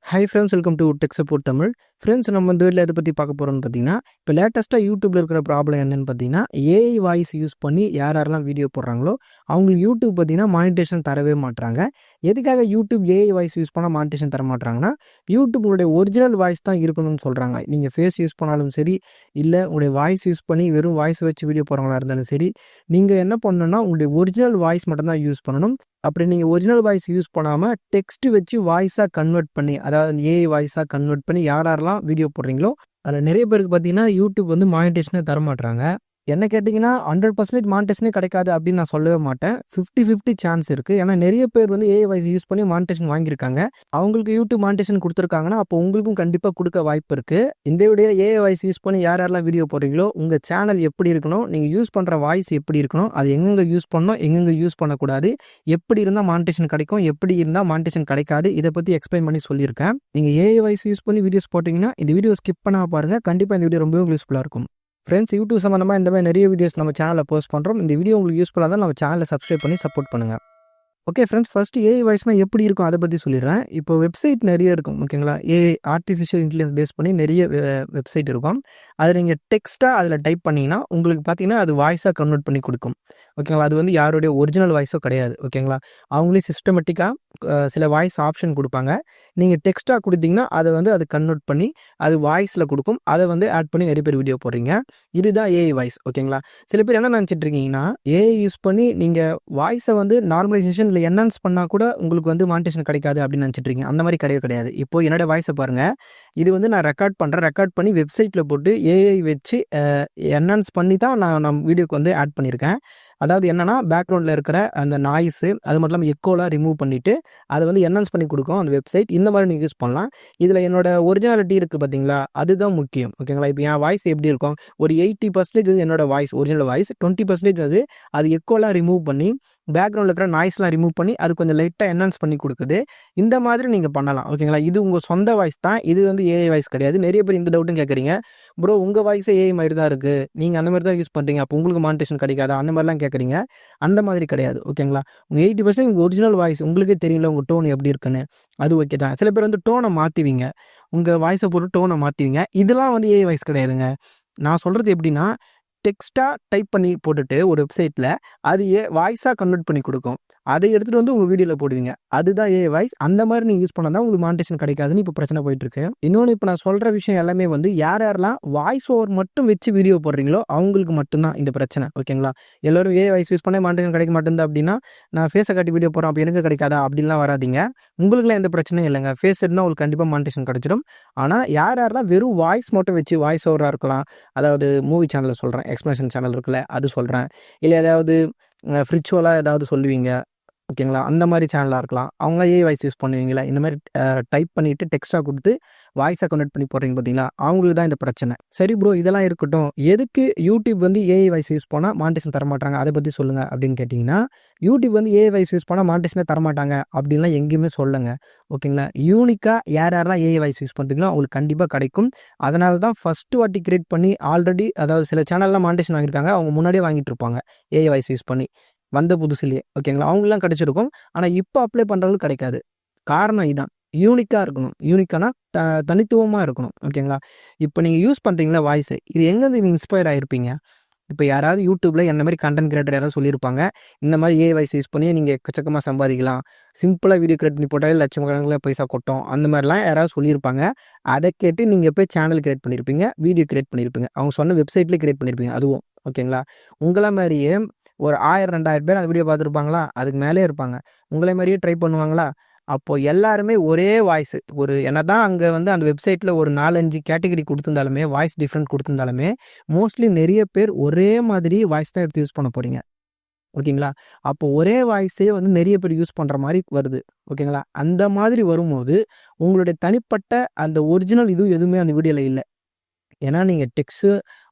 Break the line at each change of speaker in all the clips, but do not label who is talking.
Hi friends, welcome to tech support Tamil. Friends, நம்ம இந்த வீடியோவில் எதை பற்றி பார்க்க போகிறோம்னு பார்த்தீங்கன்னா, இப்போ லேட்டஸ்ட்டாக யூடியூப்பில் இருக்கிற ப்ராப்ளம் என்னென்னு பார்த்தீங்கன்னா, ஏஐ வாய்ஸ் யூஸ் பண்ணி யாரெல்லாம் வீடியோ போடுறாங்களோ அவங்களுக்கு யூடியூப் பார்த்தீங்கன்னா மானிட்டேஷன் தரவே மாட்றாங்க. எதுக்காக யூடியூப் ஏஐ வாய்ஸ் யூஸ் பண்ணால் மானிட்டேஷன் தர மாட்றாங்கன்னா, யூடியூப் உங்களுடைய ஒரிஜினல் வாய்ஸ் தான் இருக்கணும்னு சொல்கிறாங்க. நீங்கள் ஃபேஸ் யூஸ் பண்ணாலும் சரி, இல்லை உங்களுடைய வாய்ஸ் யூஸ் பண்ணி வெறும் வாய்ஸ் வச்சு வீடியோ போடுறவங்களா இருந்தாலும் சரி, நீங்கள் என்ன பண்ணணும்னா உங்களுடைய ஒரிஜினல் வாய்ஸ் மட்டும் தான் யூஸ் பண்ணணும். அப்படி நீங்கள் ஒரிஜினல் வாய்ஸ் யூஸ் பண்ணாமல் டெக்ஸ்ட் வச்சு வாய்ஸாக கன்வெர்ட் பண்ணி, அதாவது ஏஐ வாய்ஸாக கன்வெர்ட் பண்ணி யாரெல்லாம் வீடியோ போடுறீங்களோ அதில் நிறைய பேருக்கு பார்த்தீங்கன்னா யூடியூப் வந்து மானிட்டேஷனே தரமாட்டுறாங்க. என்ன கேட்டிங்கன்னா 100% மானிட்டேஷனே கிடைக்காது அப்படின்னு நான் சொல்லவே மாட்டேன். 50-50 சான்ஸ் இருக்குது. ஏன்னா நிறைய பேர் வந்து ஏஐ வாய்ஸ் யூஸ் பண்ணி மானிட்டேஷன் வாங்கியிருக்காங்க. அவங்களுக்கு யூடியூப் மானிட்டேஷன் கொடுத்துருக்காங்கன்னா அப்போ உங்களுக்கும் கண்டிப்பாக கொடுக்க வாய்ப்பு இருக்குது. இந்த வீடியோ ஏஐ வாய்ஸ் யூஸ் பண்ணி யாரெல்லாம் வீடியோ போடுறீங்களோ உங்கள் சேனல் எப்படி இருக்கணும், நீங்கள் யூஸ் பண்ணுற வாய்ஸ் எப்படி இருக்கணும், அது எங்கெங்கே யூஸ் பண்ணணும், எங்கெங்கே யூஸ் பண்ணக்கூடாது, எப்படி இருந்தால் மானிட்டேஷன் கிடைக்கும், எப்படி இருந்தால் மானிட்டேஷன் கிடைக்காது, இதை பற்றி எக்ஸ்பிளைன் பண்ணி சொல்லியிருக்கேன். நீங்கள் ஏஐ வாய்ஸ் யூஸ் பண்ணி வீடியோஸ் போட்டிங்கன்னா இந்த வீடியோ ஸ்கிப் பண்ணாமல் பாருங்கள். கண்டிப்பாக இந்த வீடியோ ரொம்பவே யூஸ்ஃபுல்லாக இருக்கும். ஃப்ரெண்ட்ஸ், யூடியூப் சம்மந்தமாக இந்த மாதிரி நிறைய வீடியோஸ் நம்ம சேனலில் போஸ்ட் பண்ணுறோம். இந்த வீடியோ உங்களுக்கு யூஸ்ஃபுல்லாக தான் நம்ம சேனலை சப்ஸ்கிரைப் பண்ணி சப்போர்ட் பண்ணுங்கள். ஓகே ஃப்ரெண்ட்ஸ், ஃபஸ்ட்டு ஏஐ வாய்ஸ்னால் எப்படி இருக்கும் அதை பற்றி சொல்லிடுறேன். இப்போ வெப்சைட் நிறைய இருக்கும், ஓகேங்களா. ஏஐ ஆர்டிஃபிஷியல் இன்டெலிஜென்ஸ் பேஸ் பண்ணி நிறைய வெப்சைட் இருக்கும். அதை நீங்கள் டெக்ஸ்ட்டாக அதில் டைப் பண்ணிங்கன்னா உங்களுக்கு பார்த்தீங்கன்னா அது வாய்ஸாக கன்வெர்ட் பண்ணி கொடுக்கும், ஓகேங்களா. அது வந்து யாருடைய ஒரிஜினல் வாய்ஸோ கிடையாது, ஓகேங்களா. அவங்களே சிஸ்டமேட்டிக்காக சில வாய்ஸ் ஆப்ஷன் கொடுப்பாங்க. நீங்கள் டெக்ஸ்ட்டாக கொடுத்தீங்கன்னா அதை வந்து அது கன்வெர்ட் பண்ணி அது வாய்ஸில் கொடுக்கும். அதை வந்து ஆட் பண்ணி நிறைய பேர் வீடியோ போடுறீங்க. இதுதான் ஏஐ வாய்ஸ், ஓகேங்களா. சில பேர் என்ன நினச்சிட்டு இருக்கீங்கன்னா, ஏஐ யூஸ் பண்ணி நீங்கள் வாய்ஸை வந்து நார்மலைசேஷன் இல்லை என்ஹான்ஸ் பண்ணால் கூட உங்களுக்கு வந்து மானிட்டேஷன் கிடைக்காது அப்படின்னு நினச்சிட்டு இருக்கீங்க. அந்த மாதிரி கிடையாது. இப்போ என்னோடய வாய்ஸை பாருங்கள். இது வந்து நான் ரெக்கார்ட் பண்ணுறேன். ரெக்கார்ட் பண்ணி வெப்சைட்டில் போட்டு ஏஐ வச்சு என்ஹான்ஸ் பண்ணி தான் நான் வீடியோக்கு வந்து ஆட் பண்ணியிருக்கேன். அதாவது என்னன்னா, பேக்ரவுண்டில் இருக்கிற அந்த நாய்ஸு அது மட்டும் இல்லாமல் எக்கோலாம் ரிமூவ் பண்ணிவிட்டு அதை வந்து என்ஹான்ஸ் பண்ணி கொடுக்கும் அந்த வெப்சைட். இந்த மாதிரி நீங்கள் யூஸ் பண்ணலாம். இதில் என்னோட ஒரிஜினாலிட்டி இருக்குது பார்த்தீங்களா, அதுதான் முக்கியம், ஓகேங்களா. இப்போ என் வாய்ஸ் எப்படி இருக்கும், ஒரு 80% வந்து என்னோடய வாய்ஸ் ஒரிஜினல் வாய்ஸ், 20% வந்து அது எக்கோலாம் ரிமூவ் பண்ணி பேக்ரவுண்டில் இருக்கிற நாய்ஸ்லாம் ரிமூவ் பண்ணி அது கொஞ்சம் லைட்டாக என்ஹான்ஸ் பண்ணி கொடுக்குது. இந்த மாதிரி நீங்கள் பண்ணலாம், ஓகேங்களா. இது உங்கள் சொந்த வாய்ஸ் தான், இது வந்து ஏஐ வாய்ஸ் கிடையாது. நிறைய பேர் இந்த டவுட்டும் கேட்குறீங்க, ப்ரோ உங்கள் வாய்ஸே ஏஐ மாதிரி தான் இருக்குது, நீங்கள் அந்த மாதிரி தான் யூஸ் பண்ணுறீங்க, அப்போ உங்களுக்கு மானிட்டேஷன் கிடைக்காதா, அந்த மாதிரிலாம் கேட்குறீங்க. அந்த மாதிரி கிடையாது, ஓகேங்களா. உங்கள் 80% உங்கள் ஒரிஜினல் வாய்ஸ் உங்களுக்கே தெரியல உங்கள் டோன் எப்படி இருக்குன்னு, அது ஓகே தான். சில பேர் வந்து டோனை மாற்றுவீங்க, உங்கள் வாய்ஸை போட்டு டோனை மாற்றுவீங்க. இதெல்லாம் வந்து ஏஐ வாய்ஸ் கிடையாதுங்க. நான் சொல்கிறது எப்படின்னா, டெக்ஸ்ட்டாக டைப் பண்ணி போட்டுட்டு ஒரு வெப்சைட்டில் அது வாய்ஸாக கன்வெர்ட் பண்ணி கொடுக்கும். அதை எடுத்துகிட்டு வந்து உங்கள் வீடியோவில் போடுவீங்க. அதுதான் ஏஐ வாய்ஸ். அந்த மாதிரி நீங்கள் யூஸ் பண்ணால் தான் உங்களுக்கு மானிட்டேஷன் கிடைக்காதுன்னு இப்போ பிரச்சனை போயிட்டுருக்கு. இன்னொன்று, இப்போ நான் சொல்கிற விஷயம் எல்லாமே வந்து யாரெல்லாம் வாய்ஸ் ஓவர் மட்டும் வச்சு வீடியோ போடுறீங்களோ அவங்களுக்கு மட்டும்தான் இந்த பிரச்சனை, ஓகேங்களா. எல்லோரும் ஏஐ வாய்ஸ் யூஸ் பண்ண மானிட்டேஷன் கிடைக்க மாட்டேங்குது அப்படின்னா, நான் ஃபேஸை காட்டி வீடியோ போடுறேன் அப்போ எனக்கு கிடைக்காதா அப்படின்லாம் வராதிங்க. உங்களுக்குலாம் எந்த பிரச்சனையும் இல்லைங்க. ஃபேஸ் இருந்தால் உங்களுக்கு கண்டிப்பாக மானிட்டேஷன் கிடைச்சிடும். ஆனால் யாரெல்லாம் வெறும் வாய்ஸ் மட்டும் வச்சு வாய்ஸ் ஓவராக இருக்கலாம், அதாவது மூவி சேனலில் சொல்கிறேன், எக்ஸ்பிளனேஷன் சேனல் இருக்குல்ல அது சொல்கிறேன், இல்லை ஏதாவது ஃப்ரிச்சுவலாக ஏதாவது சொல்லுவீங்க, ஓகேங்களா. அந்த மாதிரி சேனலாக இருக்கலாம். அவங்களாம் ஏஐ வாய்ஸ் யூஸ் பண்ணுவீங்களா, இந்த மாதிரி டைப் பண்ணிவிட்டு டெக்ஸ்ட்டாக கொடுத்து வாய்ஸை கன்வெர்ட் பண்ணி போடுறீங்க பார்த்தீங்களா, அவங்களுக்கு தான் இந்த பிரச்சனை. சரி ப்ரோ, இதெல்லாம் இருக்கட்டும், எதுக்கு யூடியூப் வந்து ஏஐ வாய்ஸ் யூஸ் பண்ணால் மானிட்டேஷன் தரமாட்டாங்க அதை பற்றி சொல்லுங்கள் அப்படின்னு கேட்டிங்கன்னா, யூடியூப் வந்து ஏஐ வாய்ஸ் யூஸ் பண்ணால் மானிட்டேஷனே தரமாட்டாங்க அப்படின்லாம் எங்கேயுமே சொல்லுங்க, ஓகேங்களா. யூனிக்காக யாரெல்லாம் ஏஐ வாய்ஸ் யூஸ் பண்ணுறீங்களோ அவங்களுக்கு கண்டிப்பாக கிடைக்கும். அதனால தான் ஃபஸ்ட்டு வாட்டி கிரியேட் பண்ணி ஆல்ரெடி, அதாவது சில சேனல்லாம் மானிட்டேஷன் வாங்கியிருக்காங்க, அவங்க முன்னாடியே வாங்கிட்டு இருப்பாங்க ஏஐ வாய்ஸ் யூஸ் பண்ணி வந்த புதுசுலேயே, ஓகேங்களா. அவங்களாம் கிடைச்சிருக்கும். ஆனால் இப்போ அப்ளை பண்ணுறவங்களுக்கு கிடைக்காது. காரணம் இதுதான், யூனிக்காக இருக்கணும். யூனிக்கானா தனித்துவமாக இருக்கணும், ஓகேங்களா. இப்போ நீங்கள் யூஸ் பண்ணுறீங்களா வாய்ஸை, இது எங்கேருந்து நீங்கள் இன்ஸ்பயர் ஆகிருப்பீங்க. இப்போ யாராவது யூடியூப்பில் என்ன மாதிரி கண்டென்ட் கிரியேட்டர் யாராவது சொல்லியிருப்பாங்க, இந்த மாதிரி ஏஐ வாய்ஸ் யூஸ் பண்ணி நீங்கள் எக்கச்சக்கமாக சம்பாதிக்கலாம், சிம்பிளாக வீடியோ கிரியேட் பண்ணி போட்டாலே லட்சக்கணக்கில் பைசா கொட்டும், அந்த மாதிரிலாம் யாராவது சொல்லியிருப்பாங்க. அதை கேட்டு நீங்கள் போய் சேனல் கிரியேட் பண்ணியிருப்பீங்க, வீடியோ கிரியேட் பண்ணியிருப்பீங்க, அவங்க சொன்ன வெப்சைட்லேயே கிரியேட் பண்ணியிருப்பீங்க அதுவும், ஓகேங்களா. உங்களை மாதிரியே ஒரு 1000-2000 பேர் அந்த வீடியோ பார்த்துருப்பாங்களா, அதுக்கு மேலே இருப்பாங்க. உங்களை மாதிரியே ட்ரை பண்ணுவாங்களா. அப்போது எல்லாருமே ஒரே வாய்ஸு, ஒரு என்ன தான் அங்கே வந்து அந்த வெப்சைட்டில் ஒரு 4-5 கேட்டகரி கொடுத்துருந்தாலுமே, வாய்ஸ் டிஃப்ரெண்ட் கொடுத்துருந்தாலுமே, மோஸ்ட்லி நிறைய பேர் ஒரே மாதிரி வாய்ஸ் தான் எடுத்து யூஸ் பண்ண போகிறீங்க, ஓகேங்களா. அப்போ ஒரே வாய்ஸே வந்து நிறைய பேர் யூஸ் பண்ணுற மாதிரி வருது, ஓகேங்களா. அந்த மாதிரி வரும்போது உங்களுடைய தனிப்பட்ட அந்த ஒரிஜினல் இதுவும் எதுவுமே அந்த வீடியோவில் இல்லை. ஏன்னா நீங்கள் டெக்ஸ்ட்டு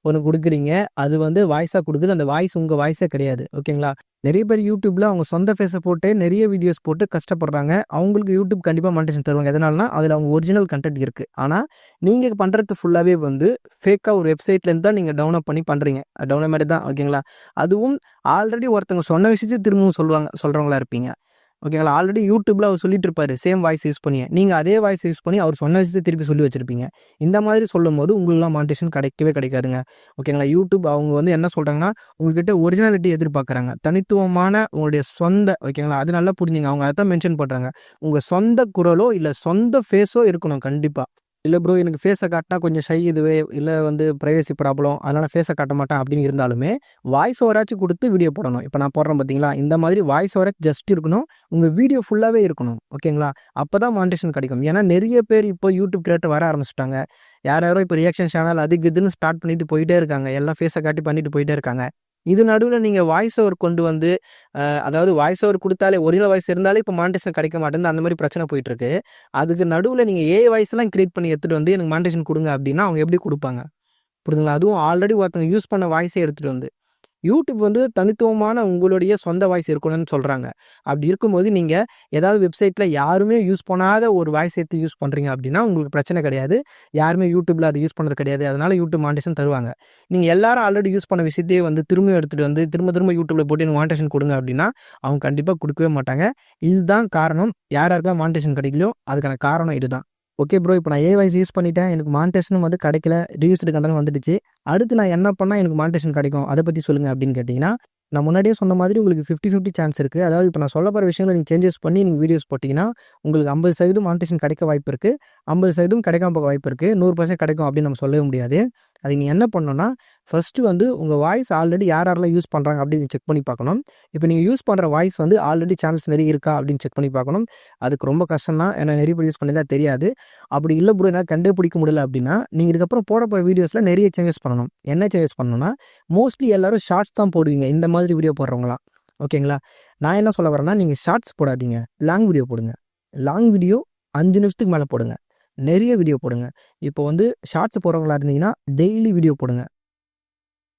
ஒன்று கொடுக்குறீங்க, அது வந்து வாய்ஸாக கொடுக்குது, அந்த வாய்ஸ் உங்கள் வாய்ஸே கிடையாது, ஓகேங்களா. நிறைய பேர் யூடியூப்பில் அவங்க சொந்த ஃபேஸை போட்டு நிறைய வீடியோஸ் போட்டு கஷ்டப்படுறாங்க. அவங்களுக்கு யூடியூப் கண்டிப்பாக மானிட்டேஷன் தருவாங்க. எதனாலனா அதில் அவங்க ஒரிஜினல் கண்டென்ட் இருக்குது. ஆனால் நீங்கள் பண்ணுறது ஃபுல்லாகவே வந்து ஃபேக்காக ஒரு வெப்சைட்லேருந்து தான் நீங்கள் டவுன்லோட் பண்ணி பண்ணுறீங்க. டவுன்லோட் மாதிரி தான், ஓகேங்களா. அதுவும் ஆல்ரெடி ஒருத்தவங்க சொன்ன விஷயத்தை திரும்பவும் சொல்கிறவங்களா இருப்பீங்க. ஓகேங்களா? ஆல்ரெடி யூடியூப்ல அவர் சொல்லிட்டு இருப்பாரு. சேம் வாய்ஸ் யூஸ் பண்ணி. நீங்க அதே வாய்ஸ் யூஸ் பண்ணி அவர் சொன்ன விஷயத்த திருப்பி சொல்லி வச்சிருப்பீங்க. இந்த மாதிரி சொல்லும்போது உங்களுக்குலாம் மானிட்டேஷன் கிடைக்கவே கிடைக்காதுங்க. ஓகேங்களா? யூடியூப் அவங்க வந்து என்ன சொல்றாங்கன்னா, உங்ககிட்ட ஒரிஜினாலிட்டி எதிர்பார்க்குறாங்க. தனித்துவமான உங்களுடைய சொந்த ஓகேங்களா? அது நல்லா புரிஞ்சுங்க. அவங்க அதான் மென்ஷன் பண்றாங்க. உங்க சொந்த குரலோ, இல்ல சொந்த ஃபேஸோ இருக்கணும் கண்டிப்பா. இல்ல ப்ரோ எனக்கு ஃபேஸ காட்டினா கொஞ்சம் ஷை இதுவே, இல்ல வந்து பிரைவசி ப்ராப்ளம். அதனால ஃபேஸ காட்ட மாட்டேன் அப்படின்னு இருந்தாலுமே, வாய்ஸ் ஓவராச்சும் குடுத்து வீடியோ போடணும். இப்ப நான் போடுறேன் பார்த்தீங்களா? இந்த மாதிரி வாய்ஸ் ஓவரா ஜஸ்ட் இருக்கணும். உங்க வீடியோ ஃபுல்லாவே இருக்கணும். ஓகேங்களா? அப்பதான் மானிட்டேஷன் கிடைக்கும். ஏன்னா நெறைய பேர் இப்போ யூடியூப் கிரியேட்டர் வர ஆரம்பிச்சுட்டாங்க. யாரோ இப்ப ரியாக்ஷன் சேனல் அது இதுன்னு ஸ்டார்ட் பண்ணிட்டு போயிட்டே இருக்காங்க. எல்லாம் ஃபேஸ காட்டி பண்ணிட்டு போயிட்டே இருக்காங்க. இது நடுவுல நீங்க வாய்ஸ் ஓவர் கொண்டு வந்து அதாவது வாய்ஸ் ஓவர் குடுத்தாலே ஒரிஜினல் வாய்ஸ் இருந்தாலே இப்ப மானிட்டேஷன் கிடைக்க மாட்டேங்குது. அந்த மாரி பிரச்சனை போயிட்டு இருக்கு. அதுக்கு நடுவுல நீங்க ஏஐ வாய்ஸ்லாம் கிரியேட் பண்ணி எடுத்துட்டு வந்து எனக்கு மானிட்டேஷன் குடுங்க அப்டின்னா, அவங்க எப்படி குடுப்பாங்க? புரியுதுங்களா? அதுவும் ஆல்ரெடி ஒருத்தங்க யூஸ் பண்ண வாய்ஸே எடுத்துட்டு வந்து. யூடியூப் வந்து தனித்துவமான உங்களுடைய சொந்த வாய்ஸ் இருக்கணும்னு சொல்றாங்க. அப்படி இருக்கும்போது நீங்க ஏதாவது வெப்சைட்ல யாருமே யூஸ் பண்ணாத ஒரு வாய்ஸ் எடுத்து யூஸ் பண்றீங்க அப்படின்னா, உங்களுக்கு பிரச்சனை கிடையாது. யாருமே யூடியூப்ல அத யூஸ் பண்ணது கிடையாது. அதனால யூடியூப் மானிட்டேஷன் தருவாங்க. நீங்க எல்லாரும் ஆல்ரெடி யூஸ் பண்ண விஷயத்தையே வந்து திரும்ப எடுத்துட்டு வந்து திரும்ப திரும்ப யூடியூப்ல போட்டு எனக்கு மானிட்டேஷன் குடுங்க அப்படின்னா, அவங்க கண்டிப்பா குடுக்கவே மாட்டாங்க. இதுதான் காரணம். யார் யாருக்கெல்லாம் மானிட்டேஷன் கிடைக்கலையோ அதுக்கான காரணம் இதுதான். Okay bro. இப்ப நான் ஏஐ வாய்ஸ் யூஸ் பண்ணிட்டேன். எனக்கு மானிட்டேஷனும் வந்து கிடைக்கல. ரீயூஸ்டு கன்டென்ட் வந்துடுச்சு. அடுத்து நான் என்ன பண்ணா எனக்கு மானிட்டேஷன் கிடைக்கும்? அத பத்தி சொல்லுங்க அப்படின்னு கேட்டீங்கன்னா, நான் முன்னாடியே சொன்ன மாதிரி உங்களுக்கு 50-50 சான்ஸ் இருக்கு. அதாவது இப்ப நான் சொல்லப்போற விஷயங்கள நீங்க சேஞ்சஸ் பண்ணி நீங்க வீடியோஸ் போட்டீங்கன்னா, உங்களுக்கு 50% மானிட்டேஷன் கிடைக்க வாய்ப்பு இருக்கு. 50% கிடைக்காம போக வாய்ப்பு இருக்கு. 100% கிடைக்கும் அப்படின்னு நம்ம சொல்லவே முடியாது. அதுக்கு நீங்க என்ன பண்ணணும்னா, ஃபர்ஸ்ட்டு வந்து உங்க வாய்ஸ் ஆல்ரெடி யார் யாரெல்லாம் யூஸ் பண்றாங்க அப்படின்னு செக் பண்ணி பார்க்கணும். இப்ப நீங்க யூஸ் பண்ற வாய்ஸ் வந்து ஆல்ரெடி சேனல்ஸ் நெறைய இருக்கா அப்படின்னு செக் பண்ணி பார்க்கணும். அதுக்கு ரொம்ப கஷ்டம் தான். ஏன்னா நெறைய பேர் யூஸ் பண்ணியிருந்தா தெரியாது. அப்படி இல்ல ப்ரோ என்னால கண்டுபிடிக்க முடியல அப்படின்னா, நீங்க இதுக்கப்புறம் போட போற வீடியோஸ்ல நெறைய சேஞ்சஸ் பண்ணணும். என்ன சேஞ்சஸ் பண்ணணும்னா, மோஸ்ட்லி எல்லாரும் ஷார்ட்ஸ் தான் போடுவீங்க. இந்த மாதிரி வீடியோ போடுறவங்கலாம். ஓகேங்களா? நான் என்ன சொல்ல வரேன்னா, நீங்க ஷார்ட்ஸ் போடாதீங்க. லாங் வீடியோ போடுங்க. லாங் வீடியோ 5 நிமிஷத்துக்கு மேல போடுங்க. நெறைய வீடியோ போடுங்க. இப்போ வந்து ஷார்ட்ஸ் போடுறவங்களா இருந்தீங்கன்னா, டெய்லி வீடியோ போடுங்க.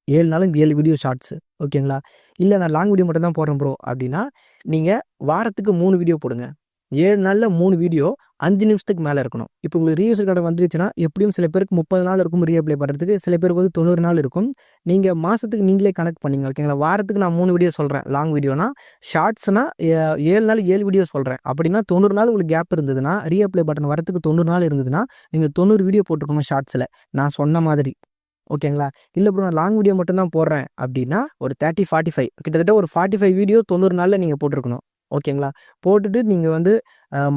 7 நாளும் 7 வீடியோ ஷார்ட்ஸு. ஓகேங்களா? இல்ல நான் லாங் வீடியோ மட்டும் தான் போடுறேன் ப்ரோ அப்படின்னா, நீங்க வாரத்துக்கு 3 வீடியோ போடுங்க. 7 நாள்ல 3 வீடியோ 5 நிமிஷத்துக்கு மேல இருக்கணும். இப்போ உங்களுக்கு ரீல்ஸ் கணக்கு வந்துருச்சுன்னா, எப்படியும் சில பேருக்கு 30 நாள் இருக்கும் ரீஅப்ளை பண்றதுக்கு. சில பேருக்கு வந்து 90 நாள் இருக்கும். நீங்க மாசத்துக்கு நீங்களே கணக்கு பண்ணீங்க. ஓகேங்களா? வாரத்துக்கு நான் 3 வீடியோ சொல்றேன். லாங் வீடியோனா, ஷார்ட்ஸ்னா 7 நாள் 7 வீடியோ சொல்றேன். அப்படின்னா 90 நாள் உங்களுக்கு கேப் இருந்ததுன்னா, ரீஅப்ளை பட்டன் வரதுக்கு 90 நாள் இருந்ததுன்னா, நீங்க 90 வீடியோ போட்டுருக்கணும் ஷார்ட்ஸ்ல. நான் சொன்ன மாதிரி. ஓகேங்களா? இல்ல ப்ரோ நான் லாங் வீடியோ மட்டும் தான் போடுறேன் அப்படின்னா, ஒரு 30, 45 கிட்டத்தட்ட ஒரு 45 வீடியோ 90 நாள்ல நீங்க போட்டுருக்கணும். ஓகேங்களா? போட்டுட்டு நீங்க வந்து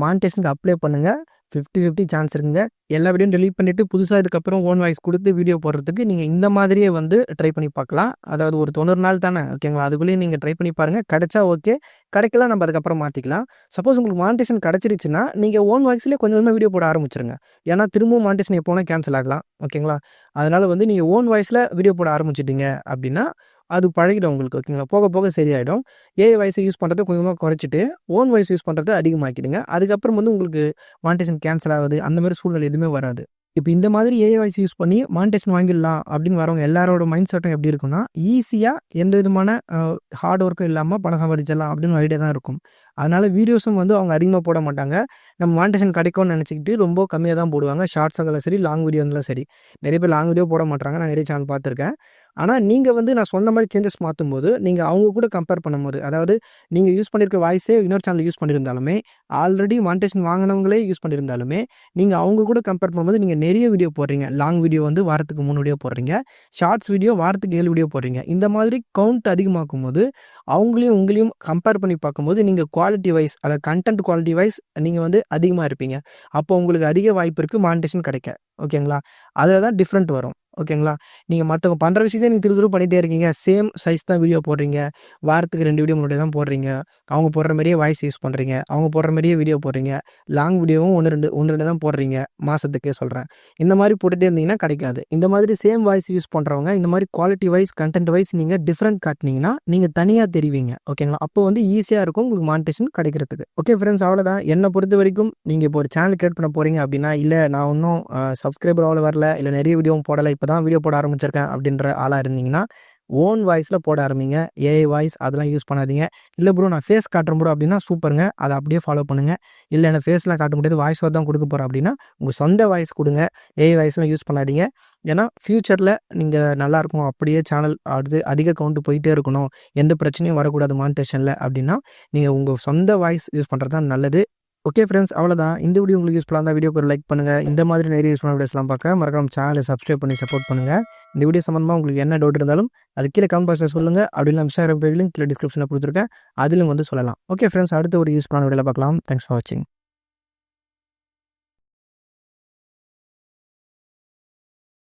மானிட்டேஷனுக்கு அப்ளை பண்ணுங்க. 50-50 சான்ஸ் இருக்குங்க. எல்லா வீடியோவும் டெலீட் பண்ணிட்டு, புதுசா இதுக்கப்புறம் ஓன் வாய்ஸ் குடுத்து வீடியோ போடுறதுக்கு நீங்க இந்த மாதிரியே வந்து ட்ரை பண்ணி பார்க்கலாம். அதாவது ஒரு 90 நாள் தானே ஓகேங்களா? அதுக்குள்ளேயே நீங்க ட்ரை பண்ணி பாருங்க. கிடைச்சா ஓகே. கிடைக்கல நம்ம அதுக்கப்புறம் மாத்திக்கலாம். சப்போஸ் உங்களுக்கு மானிட்டேஷன் கிடைச்சிருச்சுன்னா, நீங்க ஓன் வாய்ஸ்லயே கொஞ்சம் கொஞ்சமா வீடியோ போட ஆரம்பிச்சுருங்க. ஏன்னா திரும்பவும் மானிட்டேஷன் எப்போ வேணா கேன்சல் ஆகலாம். ஓகேங்களா? அதனால வந்து நீங்க ஓன் வாய்ஸ்ல வீடியோ போட ஆரம்பிச்சுட்டீங்க அப்படின்னா, அது பழகிடும் உங்களுக்கு. ஓகேங்களா? போக போக சரியாயிடும். ஏஐ வாய்ஸ யூஸ் பண்றத கொஞ்சமா குறைச்சிட்டு, ஓன் வாய்ஸ் யூஸ் பண்றத அதிகமாக்கிடுங்க. அதுக்கப்புறம் வந்து உங்களுக்கு மானிட்டேஷன் கேன்சல் ஆகுது. அந்த மாரி சூழ்நிலை எதுவுமே வராது. இப்ப இந்த மாதிரி ஏஐ வாய்ஸ் யூஸ் பண்ணி மானிட்டேஷன் வாங்கிடலாம் அப்படின்னு வரவங்க எல்லாரோட மைண்ட் செட்டும் எப்படி இருக்கும்னா, ஈஸியா எந்த விதமான ஹார்ட் ஒர்க்கும் இல்லாம பணம் சம்பாதிச்சிடலாம் அப்படின்னு ஒரு ஐடியா தான் இருக்கும். அதனால வீடியோஸும் வந்து அவங்க அதிகமா போட மாட்டாங்க. நம்ம மானிட்டேஷன் கிடைக்கும்னு நினைச்சுக்கிட்டு ரொம்ப கம்மியா தான் போடுவாங்க. ஷார்ட்ஸ் இருந்தாலும் சரி, லாங் வீடியோ இருந்தாலும் சரி. நிறைய பேர் லாங் வீடியோ போட மாட்றாங்க. நான் நிறைய சேனல் பார்த்துருக்கேன். ஆனா நீங்க வந்து நான் சொன்ன மாரி சேஞ்சஸ் மாத்தும்போது, நீங்க அவங்க கூட கம்பேர் பண்ணும்போது, அதாவது நீங்க யூஸ் பண்ணியிருக்க வாய்ஸே இன்னொரு சேனல் யூஸ் பண்ணியிருந்தாலுமே, ஆல்ரெடி மானிட்டேஷன் வாங்குனவங்களே யூஸ் பண்ணியிருந்தாலுமே, நீங்க அவங்க கூட கம்பேர் பண்ணும்போது நீங்க நிறைய வீடியோ போடுறீங்க. லாங் வீடியோ வந்து வாரத்துக்கு 3 வீடியோ போடுறீங்க. ஷார்ட்ஸ் வீடியோ வாரத்துக்கு 7 வீடியோ போடுறீங்க. இந்த மாதிரி கவுண்ட் அதிகமாக்கும்போது, அவங்களையும் உங்களையும் கம்பேர் பண்ணி பார்க்கும்போது, நீங்க குவாலிட்டி வைஸ் அதாவது கன்டென்ட் குவாலிட்டி வைஸ் நீங்க வந்து அதிகமா இருப்பீங்க. அப்போ உங்களுக்கு அதிக வாய்ப்பு இருக்கு மானிட்டேஷன் கிடைக்க. ஓகேங்களா? அதுல தான் டிஃபரெண்ட் வரும். ஓகேங்களா? நீங்க மத்தவங்க பண்ற விஷயத்த நீங்க திரும்ப திரும்ப பண்ணிட்டே இருக்கீங்க. சேம் சைஸ் தான் வீடியோ போடுறீங்க. வாரத்துக்கு 2 வீடியோ 3 வீடியோ தான் போடுறீங்க. அவங்க போடுற மாரியே வாய்ஸ் யூஸ் பண்றீங்க. அவங்க போடுற மாரியே வீடியோ போடுறீங்க. லாங் வீடியோவும் 1, 2 தான் போடுறீங்க. மாசத்துக்கே சொல்றேன். இந்த மாரி போட்டுட்டே இருந்தீங்கன்னா கிடைக்காது. இந்த மாதிரி சேம் வாய்ஸ் யூஸ் பண்றவங்க இந்த மாரி குவாலிட்டி வைஸ், கன்டென்ட் வைஸ் நீங்க டிஃபரெண்ட் காட்டுனீங்கன்னா, நீங்க தனியா தெரிவீங்க. ஓகேங்களா? அப்போ வந்து ஈஸியா இருக்கும் உங்களுக்கு மானிட்டேஷன் கிடைக்கிறதுக்கு. ஓகே ஃபிரெண்ட்ஸ் அவ்வளோதான். என்ன பொறுத்தவரைக்கும் நீங்க இப்போ ஒரு சேனல் கிரியேட் பண்ண போறீங்க அப்படின்னா, இல்ல நான் இன்னும் சப்ஸ்கிரைபர் அவ்வளோ வரல, இல்ல நிறைய வீடியோவும் போடல, இப்ப தான் வீடியோ போட ஆரம்பிச்சிருக்கேன் அப்படின்ற ஆளா இருந்தீங்கன்னா, ஓன் வாய்ஸில் போட ஆரம்பிங்க. ஏஐ வாய்ஸ் அதெல்லாம் யூஸ் பண்ணாதீங்க. இல்லை ப்ரோ நான் ஃபேஸ் காட்டுறேன் ப்ரோ அப்படின்னா சூப்பருங்க. அதை அப்படியே ஃபாலோ பண்ணுங்கள். இல்லை எனக்கு ஃபேஸ்லாம் காட்ட முடியாது, வாய்ஸ் ஓவர் தான் கொடுக்க போகிறேன் அப்படின்னா உங்கள் சொந்த வாய்ஸ் கொடுங்க. ஏஐ வாய்ஸ்லாம் யூஸ் பண்ணாதீங்க. ஏன்னா ஃப்யூச்சரில் நீங்கள் நல்லாயிருக்கும், அப்படியே சேனல் அதிக கவுண்ட் போயிட்டே இருக்கணும், எந்த பிரச்சனையும் வரக்கூடாது மானிட்டேஷனில் அப்படின்னா நீங்கள் உங்கள் சொந்த வாய்ஸ் யூஸ் பண்ணுறது தான் நல்லது. ஓகே ஃப்ரெண்ட்ஸ், அவ்வளோதான். இந்த வீடியோ உங்களுக்கு யூஸ்ஃபுல்லாக இருந்தால் வீடியோக்கு ஒரு லைக் பண்ணுங்கள். இந்த மாதிரி நிறைய யூஸ்ஃபுல்லான வீடியோஸ்லாம் பார்க்க மறக்காம சேனலை சப்ஸ்கிரைப் பண்ணி சப்போர்ட் பண்ணுங்கள். இந்த வீடியோ சம்மந்தமாக உங்களுக்கு என்ன டவுட் இருந்தாலும் அது கீழே கமெண்ட் பாக்ஸில் சொல்லுங்கள். அப்படி இல்லை இன்ஸ்டாகிராம் பேஜ் லிங்க் கீழே டிஸ்கிரிப்ஷனில் கொடுத்துருக்கேன், அதிலும் வந்து சொல்லலாம். ஓகே ஃப்ரெண்ட்ஸ், அடுத்த ஒரு யூஸ்ஃபுல்லான வீடியோவில் பார்க்கலாம். தேங்க்ஸ் ஃபார் வாட்சிங்.